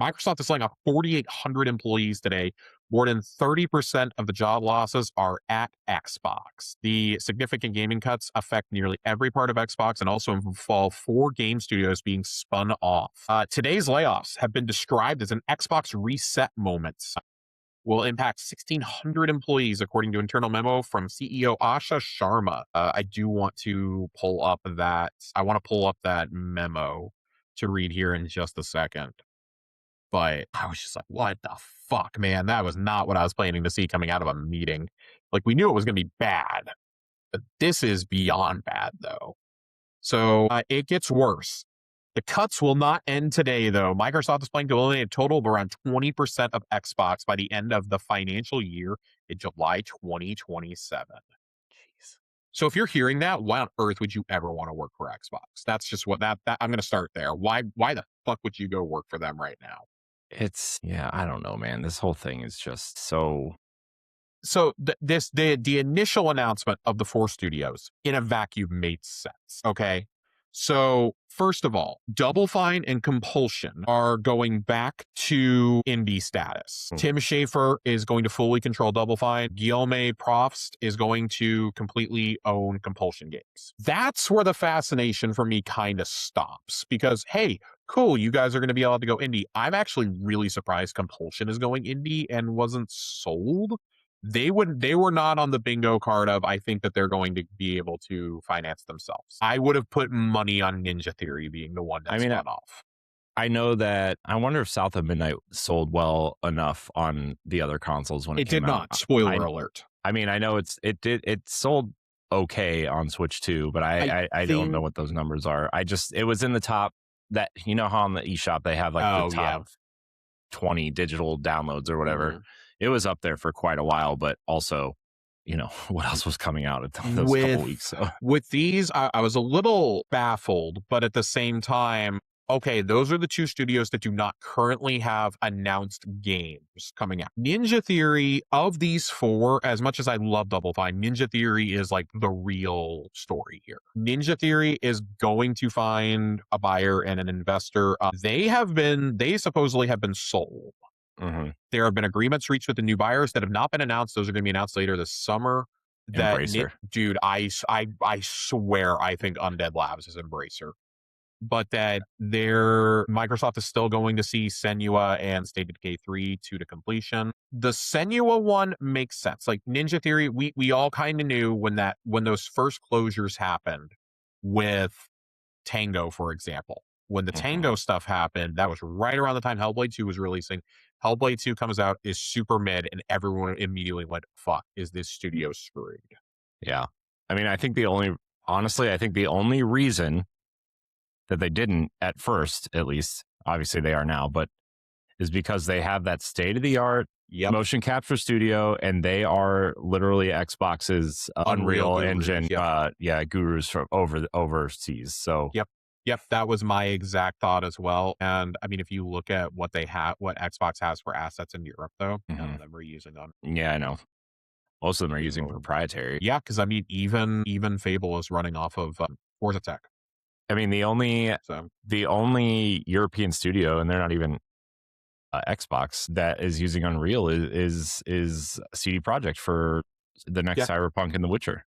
Microsoft is laying off 4,800 employees today. More than 30% of the job losses are at Xbox. The significant gaming cuts affect nearly every part of Xbox and also involve 4 game studios being spun off. Today's layoffs have been described as an Xbox reset moment. Will impact 1,600 employees, according to internal memo from CEO Asha Sharma. I do want to pull up that. I want to pull up that memo to read here in just a second. But I was just like, what the fuck, man? That was not what I was planning to see coming out of a meeting. Like, we knew it was going to be bad, but this is beyond bad, though. So it gets worse. The cuts will not end today, though. Microsoft is planning to eliminate a total of around 20% of Xbox by the end of the financial year in July 2027. Jeez. So if you're hearing that, why on earth would you ever want to work for Xbox? That's just what that I'm going to start there. Why the fuck would you go work for them right now? Yeah, I don't know, man. This whole thing is just so. So the initial announcement of the 4 studios in a vacuum made sense. Okay. So first of all, Double Fine and Compulsion are going back to indie status. Tim Schafer is going to fully control Double Fine. Guillaume Profst is going to completely own Compulsion Games. That's where the fascination for me kind of stops because, hey, cool, you guys are going to be able to go indie. I'm actually really surprised Compulsion is going indie and wasn't sold. They were not on the bingo card of, I think that they're going to be able to finance themselves. I would have put money on Ninja Theory being the one that spun off. I know that. I wonder if South of Midnight sold well enough on the other consoles when it came did out. Not. Spoiler alert. I mean, I know it sold okay on Switch too, but I don't know what those numbers are. It was in the top, that, you know how on the eShop they have like the top 20 digital downloads or whatever. Mm-hmm. It was up there for quite a while, but also, what else was coming out at those couple weeks? So. With these, I was a little baffled, but at the same time, okay, those are the 2 studios that do not currently have announced games coming out. Ninja Theory, of these 4, as much as I love Double Fine, Ninja Theory is like the real story here. Ninja Theory is going to find a buyer and an investor. They supposedly have been sold. Mm-hmm. There have been agreements reached with the new buyers that have not been announced. Those are going to be announced later this summer. Dude, I swear I think Undead Labs is Embracer. But that Microsoft is still going to see Senua and State of Decay 3 to completion. The Senua one makes sense. Like Ninja Theory, we all kind of knew when those first closures happened with Tango, for example. When the Tango stuff happened, that was right around the time Hellblade 2 was releasing. Hellblade 2 comes out, is super mid, and everyone immediately went, fuck, is this studio screwed? Yeah. I mean, I think the only reason that they didn't at first, at least, obviously they are now, but is because they have that state-of-the-art motion capture studio, and they are literally Xbox's Unreal Engine gurus from overseas. So Yep, that was my exact thought as well. And I mean, if you look at what Xbox has for assets in Europe, though, none of them are using them. Yeah, I know. Most of them are using proprietary. Yeah, because I mean, even Fable is running off of Forza Tech. I mean, the only European studio, and they're not even Xbox, that is using Unreal is CD Projekt for the next Cyberpunk and The Witcher.